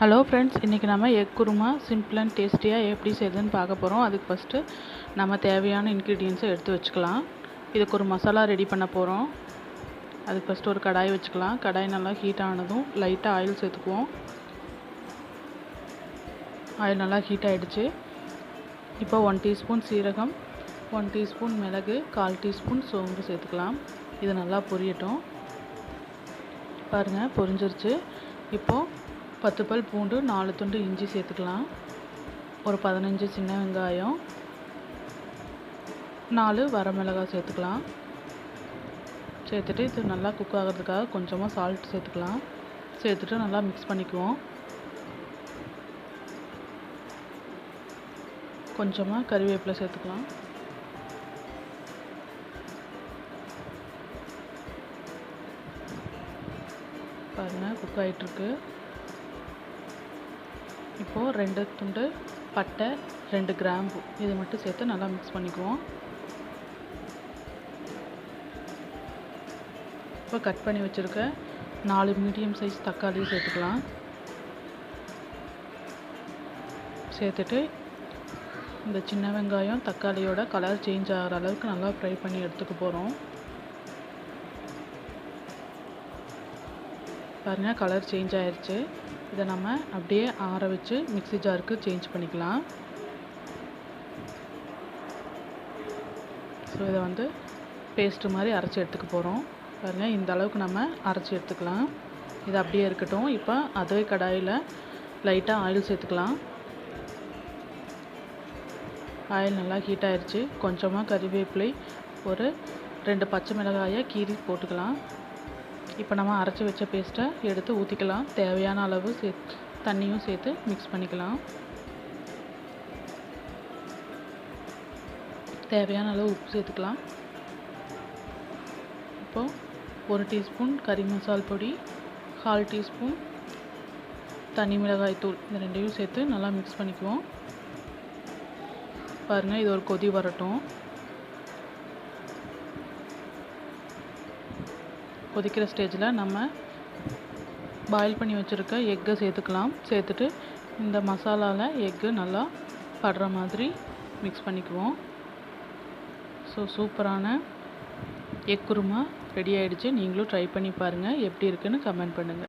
Hello friends, இன்றைக்கி நம்ம egg kurma simple and டேஸ்டியாக எப்படி செய்யுதுன்னு பார்க்க போகிறோம். அதுக்கு ஃபஸ்ட்டு நம்ம தேவையான இன்க்ரீடியன்ஸை எடுத்து வச்சுக்கலாம். இதுக்கு ஒரு மசாலா ரெடி பண்ண போகிறோம். அதுக்கு ஃபஸ்ட்டு ஒரு கடாய் வச்சுக்கலாம். கடாய் நல்லா ஹீட் ஆனதும் லைட்டாக ஆயில் சேர்த்துக்குவோம். ஆயில் நல்லா ஹீட் ஆகிடுச்சு. இப்போ 1 டீஸ்பூன் சீரகம், 1 டீஸ்பூன் மிளகு, 1/4 டீஸ்பூன் சோம்பு சேர்த்துக்கலாம். இது நல்லா பொரியட்டும். பாருங்கள், பொரிஞ்சிருச்சு. இப்போது 10 பல் பூண்டு, 4 துண்டு இஞ்சி சேர்த்துக்கலாம். ஒரு 15 சின்ன வெங்காயம், 4 வரமிளகாய் சேர்த்துக்கலாம். சேர்த்துட்டு இது நல்லா குக் ஆகிறதுக்காக கொஞ்சமாக சால்ட் சேர்த்துக்கலாம். சேர்த்துட்டு நல்லா மிக்ஸ் பண்ணிக்குவோம். கொஞ்சமாக கறிவேப்பிலை சேர்த்துக்கலாம். பாருங்கள், குக் ஆகிட்டுருக்கு. இப்போது 2 துண்டு பட்டை, 2 கிராம்பு இது மட்டும் சேர்த்து நல்லா மிக்ஸ் பண்ணிக்குவோம். இப்போ கட் பண்ணி வச்சுருக்க 4 மீடியம் சைஸ் தக்காளி சேர்த்துக்கலாம். சேர்த்துட்டு இந்த சின்ன வெங்காயம் தக்காளியோட கலர் சேஞ்ச் ஆகிற அளவுக்கு நல்லா ஃப்ரை பண்ணி எடுத்துக்க போகிறோம். பாருங்கள், கலர் சேஞ்ச் ஆயிடுச்சு. இதை நம்ம அப்படியே ஆற வச்சு மிக்ஸி ஜாருக்கு சேஞ்ச் பண்ணிக்கலாம். ஸோ இதை பேஸ்ட்டு மாதிரி அரைச்சி எடுத்துக்க போகிறோம். பாருங்கள், இந்த அளவுக்கு நம்ம அரைச்சி எடுத்துக்கலாம். இது அப்படியே இருக்கட்டும். இப்போ அதே கடாயில் லைட்டாக ஆயில் சேர்த்துக்கலாம். ஆயில் நல்லா ஹீட் ஆயிடுச்சு. கொஞ்சமாக கறிவேப்பிலை, ஒரு 2 பச்சை மிளகாயை கீறி போட்டுக்கலாம். இப்போ நம்ம அரைச்சி வச்ச பேஸ்ட்டை எடுத்து ஊற்றிக்கலாம். தேவையான அளவு தண்ணியும் சேர்த்து மிக்ஸ் பண்ணிக்கலாம். தேவையான அளவு உப்பு சேர்த்துக்கலாம். இப்போது 1 டீஸ்பூன் கறி மசால் பொடி, 1/4 டீஸ்பூன் தனி மிளகாய் தூள், இந்த ரெண்டையும் சேர்த்து நல்லா மிக்ஸ் பண்ணிக்குவோம். பாருங்கள், இது ஒரு கொதி வரட்டும். கொதிக்கிற ஸ்டேஜில் நம்ம பாயில் பண்ணி வச்சுருக்க எக்கை சேர்த்துக்கலாம். சேர்த்துட்டு இந்த மசாலாவில் எக்கு நல்லா படுற மாதிரி மிக்ஸ் பண்ணிக்குவோம். ஸோ சூப்பரான எக் குருமா ரெடி ஆகிடுச்சு. நீங்களும் ட்ரை பண்ணி பாருங்கள். எப்படி இருக்குன்னு கமெண்ட் பண்ணுங்கள்.